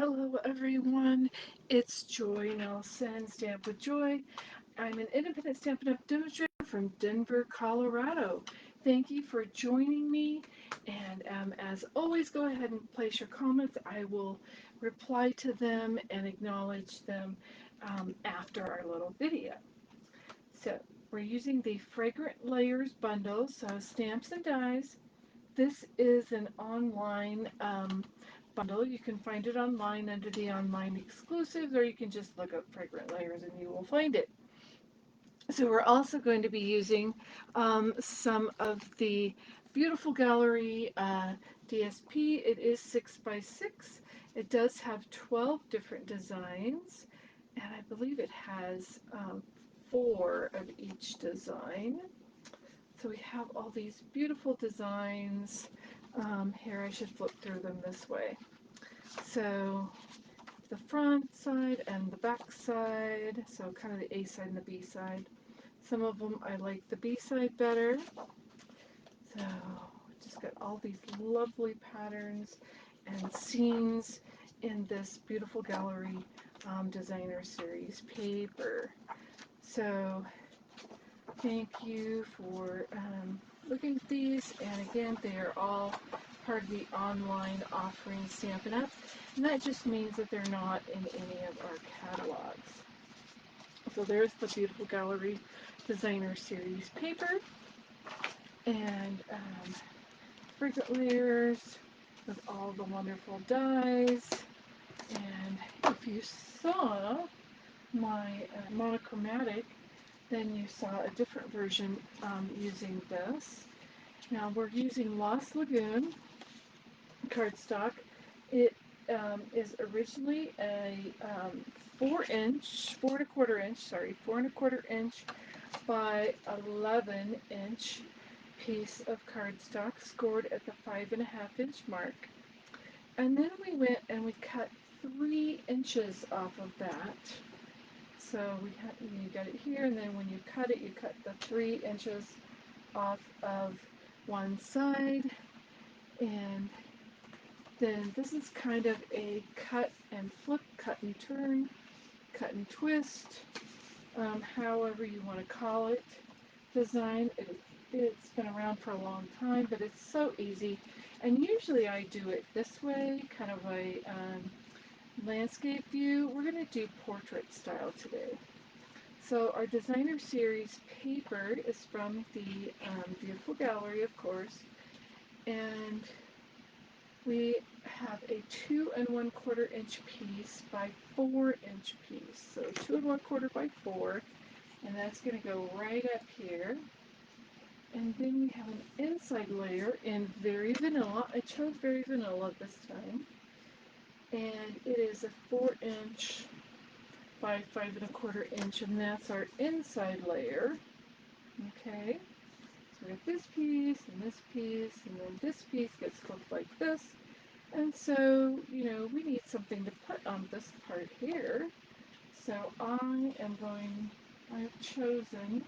Hello everyone, it's Joy Nelson, Stamp with Joy. I'm an independent Stampin' Up! Demonstrator from Denver, Colorado. Thank you for joining me, and as always, go ahead and place your comments. I will reply to them and acknowledge them after our little video. So, we're using the Fragrant Layers bundle, so stamps and dies. This is an online bundle. You can find it online under the online exclusives, or you can just look up Fragrant Layers and you will find it. So we're also going to be using some of the Beautiful Gallery DSP. It is 6x6. It does have 12 different designs, and I believe it has 4 of each design. So we have all these beautiful designs. Here, I should flip through them this way. So the front side and the back side, so kind of the A side and the B side. Some of them I like the B side better. So just got all these lovely patterns and scenes in this Beautiful Gallery Designer Series paper. So thank you for looking at these, and again, they are all part of the online offering Stampin' Up! And that just means that they're not in any of our catalogs. So there's the Beautiful Gallery Designer Series paper, and Fragrant Layers with all the wonderful dies. And if you saw my monochromatic, then you saw a different version using this. Now we're using Lost Lagoon cardstock. It is originally a 4 and a quarter inch by 11 inch piece of cardstock scored at the 5.5 inch mark. And then we went and we cut 3 inches off of that. So you got it here, and then when you cut it, you cut the 3 inches off of one side, and then this is kind of a cut and flip, cut and turn, cut and twist, however you want to call it, design. It's been around for a long time, but it's so easy, and usually I do it this way, kind of a landscape view. We're going to do portrait style today. So our designer series paper is from the Beautiful Gallery, of course, and we have a 2 1/4 inch piece by 4 inch piece. So 2 1/4 by 4, and that's going to go right up here. And then we have an inside layer in Very Vanilla. I chose Very Vanilla this time. And it is a 4 inch by 5 1/4 inch, and that's our inside layer. Okay, so we have this piece, and then this piece gets flipped like this. And so, we need something to put on this part here. So I've chosen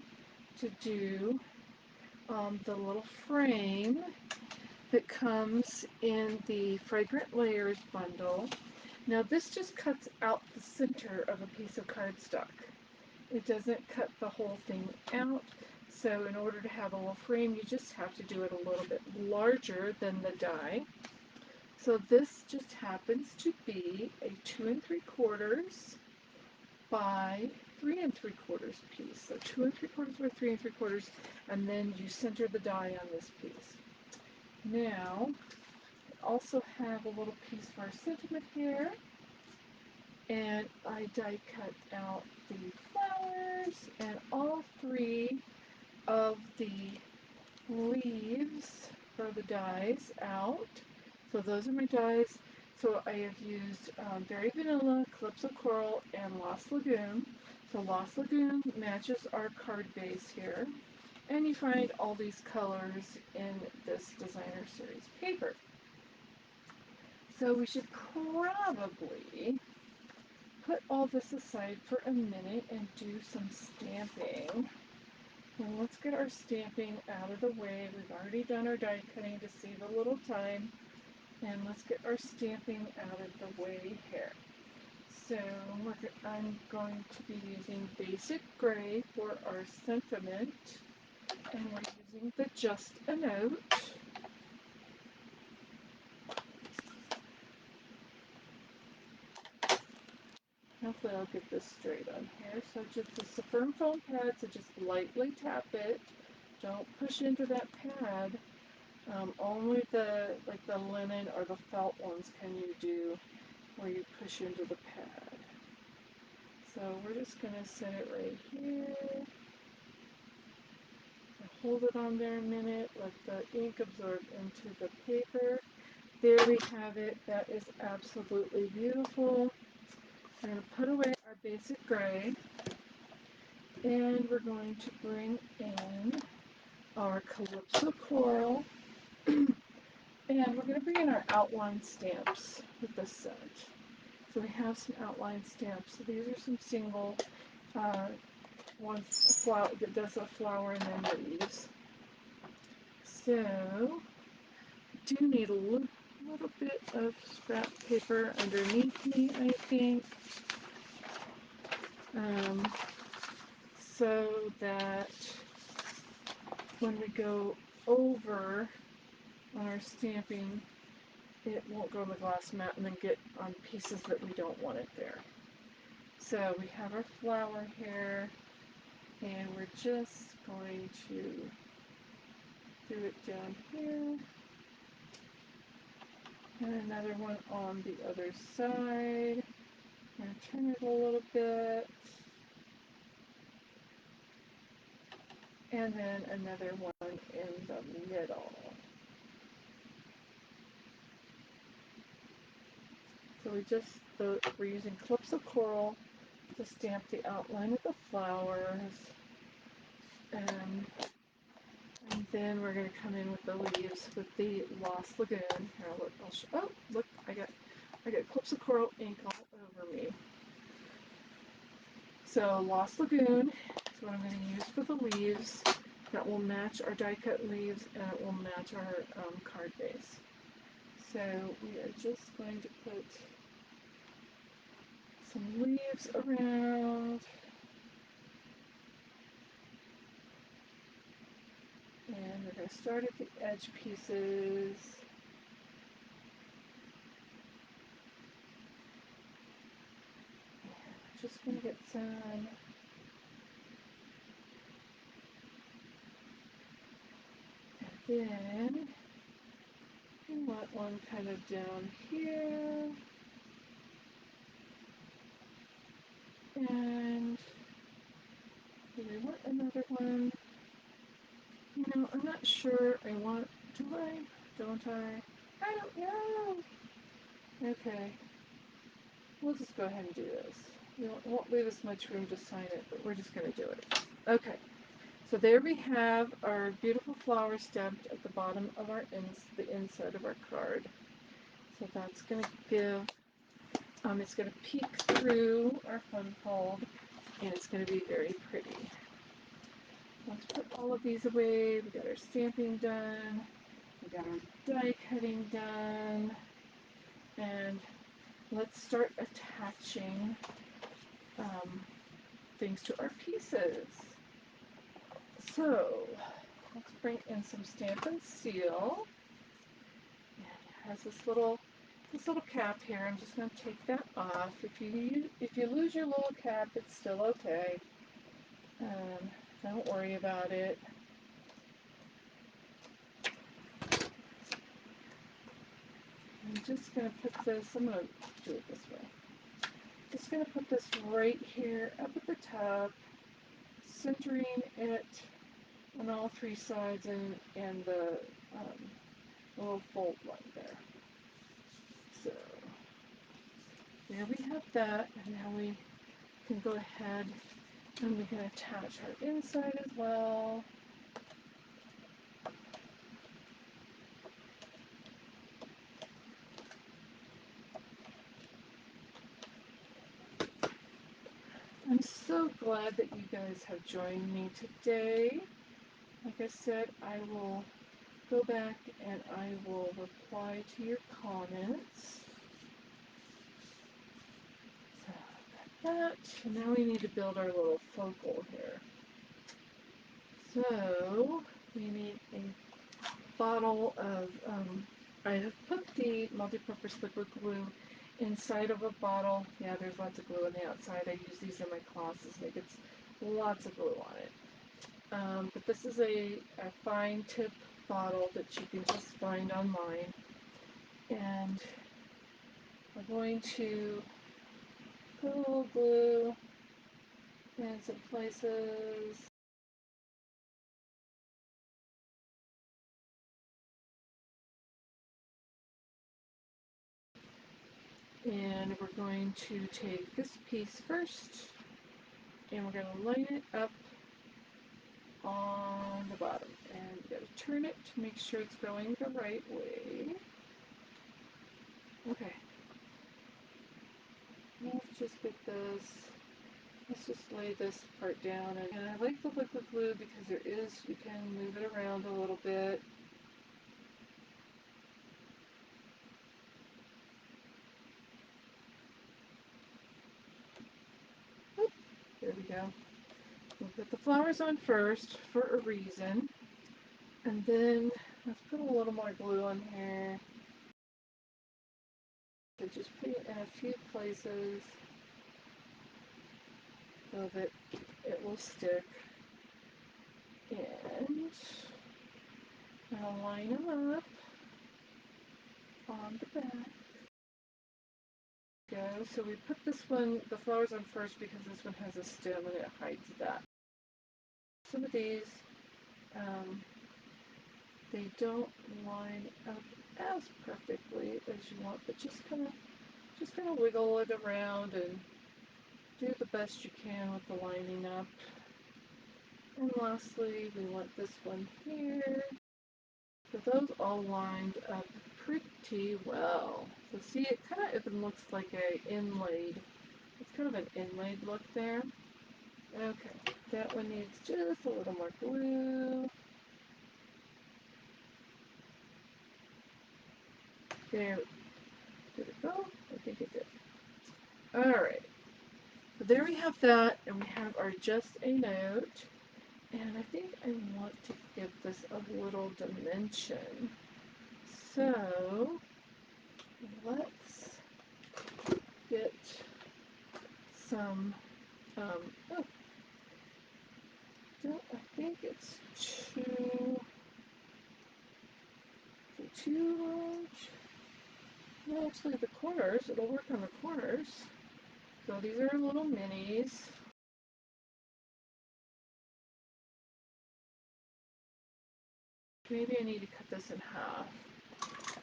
to do the little frame that comes in the Fragrant Layers bundle. Now this just cuts out the center of a piece of cardstock. It doesn't cut the whole thing out. So in order to have a little frame, you just have to do it a little bit larger than the die. So this just happens to be a 2 3/4 by 3 3/4 piece. So 2 3/4 by 3 3/4, and then you center the die on this piece. Now, I also have a little piece for our sentiment here, and I die cut out the flowers and all 3 of the leaves for the dies out. So those are my dies. So I have used Very Vanilla, Calypso Coral, and Lost Lagoon. So Lost Lagoon matches our card base here. And you find all these colors in this designer series paper. So we should probably put all this aside for a minute and do some stamping. And let's get our stamping out of the way. We've already done our die cutting to save a little time. And let's get our stamping out of the way here. So I'm going to be using basic gray for our sentiment, and we're using the Just a Note. Hopefully I'll get this straight on here. So just, it's a firm foam pad, so just lightly tap it. Don't push into that pad. Only the linen or the felt ones can you do where you push into the pad. So we're just going to set it right here. Hold it on there a minute, let the ink absorb into the paper. There we have it. That is absolutely beautiful. We're going to put away our basic gray, and we're going to bring in our Calypso Coral, and we're going to bring in our outline stamps with this set. So we have some outline stamps. So these are some single ones that does a flower and then leaves. So do need a little bit of scrap paper underneath me, I think, so that when we go over on our stamping, it won't go on the glass mat and then get on pieces that we don't want it there. So we have our flower here, and we're just going to do it down here. And another one on the other side. I'm going to turn it a little bit. And then another one in the middle. So we're using Calypso Coral to stamp the outline of the flowers. And then we're going to come in with the leaves with the Lost Lagoon. Here, I'll show. Oh, look, I got Calypso Coral ink all over me. So Lost Lagoon is what I'm going to use for the leaves. That will match our die cut leaves, and it will match our card base. So we are just going to put some leaves around. And we're going to start at the edge pieces. Just going to get some. And then we want one kind of down here. And do we want another one? You know, I'm not sure. Do I? Don't I? I don't know. Okay. We'll just go ahead and do this. We won't leave us much room to sign it, but we're just going to do it. Okay. So there we have our beautiful flower stamped at the bottom of the inside of our card. So that's going to give, it's going to peek through our fun fold, and it's going to be very pretty. Let's put all of these away. We got our stamping done. We got our die cutting done. And let's start attaching things to our pieces. So let's bring in some Stampin' Seal. And it has this little cap here. I'm just going to take that off. If you lose your little cap, it's still okay. Don't worry about it. I'm just going to put this. I'm going to do it this way. Just going to put this right here up at the top, centering it on all three sides and the little fold line there. So there we have that, and now we can go ahead and we can attach our inside as well. I'm so glad that you guys have joined me today. Like I said, I will go back and I will reply to your comments. So that, and now we need to build our little focal here. So we need a bottle of, I have put the multi-purpose liquid glue inside of a bottle. Yeah, there's lots of glue on the outside. I use these in my classes and it gets lots of glue on it. But this is a fine tip bottle that you can just find online. And we're going to put a little glue in some places. And we're going to take this piece first and we're going to line it up on the bottom. And you got to turn it to make sure it's going the right way. Okay. Let's just get this. Let's just lay this part down. And I like the liquid glue because you can move it around a little bit. Oop, there we go. We'll put the flowers on first for a reason. And then let's put a little more glue on here. So just put it in a few places so that it will stick. And I'll line them up on the back. Go. So we put this one, the flowers on first because this one has a stem and it hides that. Some of these, they don't line up as perfectly as you want, but just kind of wiggle it around and do the best you can with the lining up. And lastly, we want this one here. So those all lined up pretty well. So see, it kind of even looks like a inlaid. It's kind of an inlaid look there. Okay, that one needs just a little more glue. There, did it go? I think it did. Alright, so there we have that, and we have our just a note. And I think I want to give this a little dimension. So, let's get some, oh, I think it's too large. No, actually the corners, it'll work on the corners. So these are little minis. Maybe I need to cut this in half.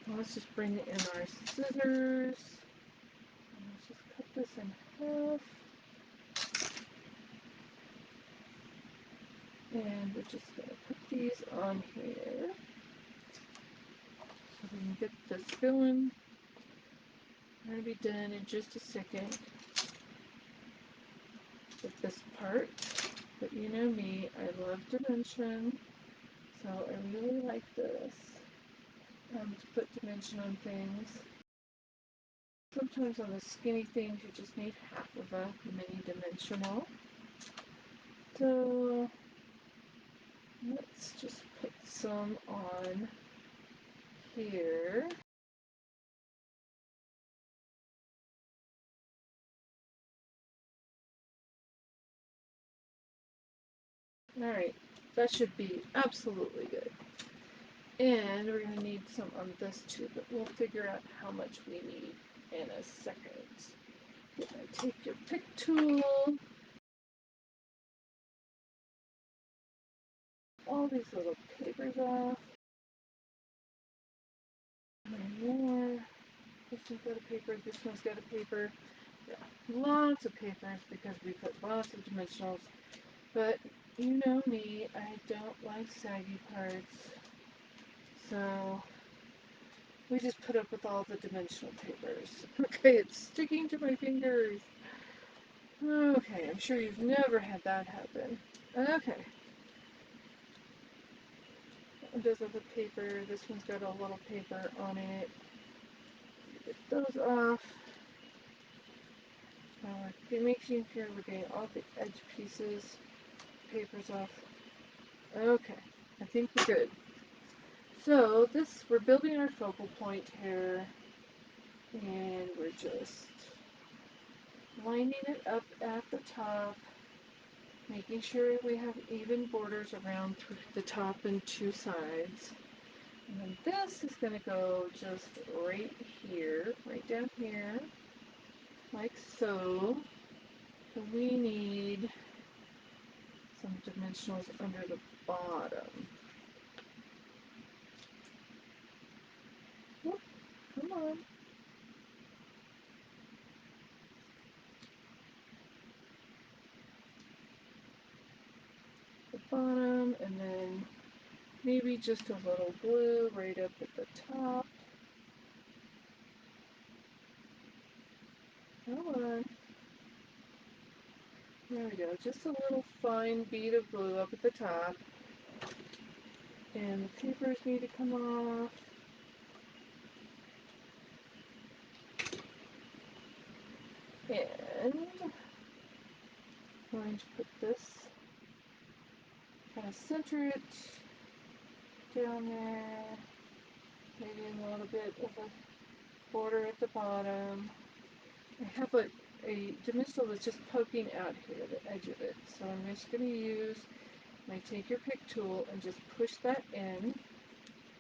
Let's just bring in our scissors. Let's just cut this in half. And we're just going to put these on here. So we can get this going. I'm going to be done in just a second with this part. But you know me, I love dimension. So I really like this. To put dimension on things. Sometimes on the skinny things you just need half of a mini dimensional. So let's just put some on here. Alright, that should be absolutely good. And we're going to need some on this too, but we'll figure out how much we need in a second. You're going to take your pick tool, all these little papers off. More. This one's got a paper, this one's got a paper. Yeah, lots of papers because we put lots of dimensionals. But you know me, I don't like saggy parts. So we just put up with all the dimensional papers. Okay, it's sticking to my fingers. Okay, I'm sure you've never had that happen. Okay. one does have a paper. This one's got a little paper on it. Get those off. Making sure we're getting all the edge pieces, papers off. Okay, I think we're good. So this, we're building our focal point here, and we're just lining it up at the top, making sure we have even borders around the top and two sides. And then this is going to go just right here, right down here, like so. So we need some dimensionals under the bottom. Whoop, come on. The bottom, and then maybe just a little glue right up at the top. Come on. There we go. Just a little fine bead of glue up at the top. And the papers need to come off. And I'm going to put this, kind of center it down there. Maybe a little bit of a border at the bottom. I have a dimensional that's just poking out here, the edge of it. So I'm just going to use my take your pick tool and just push that in.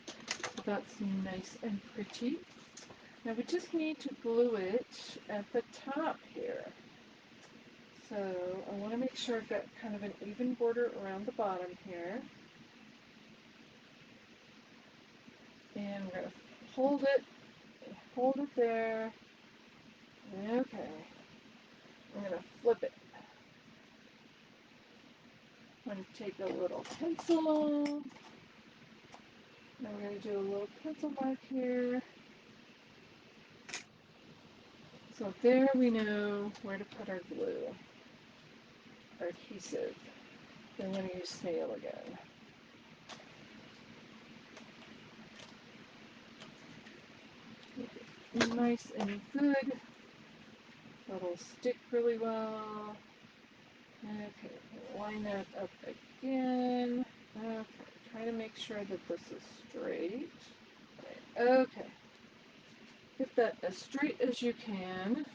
So that's nice and pretty. Now we just need to glue it at the top here. So I want to make sure I've got kind of an even border around the bottom here. And we're going to hold it there. Okay. I'm going to flip it. I'm going to take a little pencil. Now we're going to do a little pencil mark here. So there we know where to put our glue, our adhesive. Then we're going to use snail again. Nice and good. That'll stick really well. Okay, line that up again. Okay, try to make sure that this is straight. Okay, get that as straight as you can.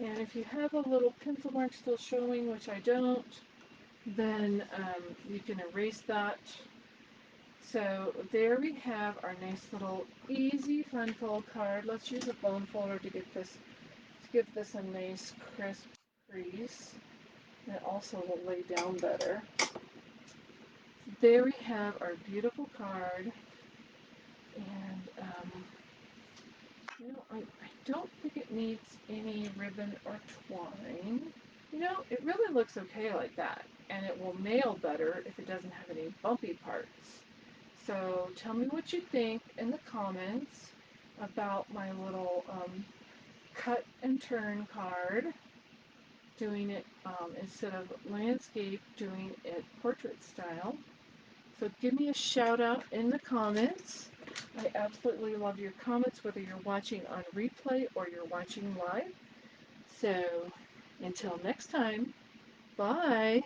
And if you have a little pencil mark still showing, which I don't, then you can erase that. So there we have our nice little easy fun fold card. Let's use a bone folder to get this, to give this a nice crisp crease. And it also will lay down better. There we have our beautiful card. And you know, I don't think it needs any ribbon or twine. You know, it really looks okay like that. And it will mail better if it doesn't have any bumpy parts. So tell me what you think in the comments about my little cut and turn card, doing it instead of landscape, doing it portrait style. So give me a shout out in the comments. I absolutely love your comments, whether you're watching on replay or you're watching live. So until next time, bye.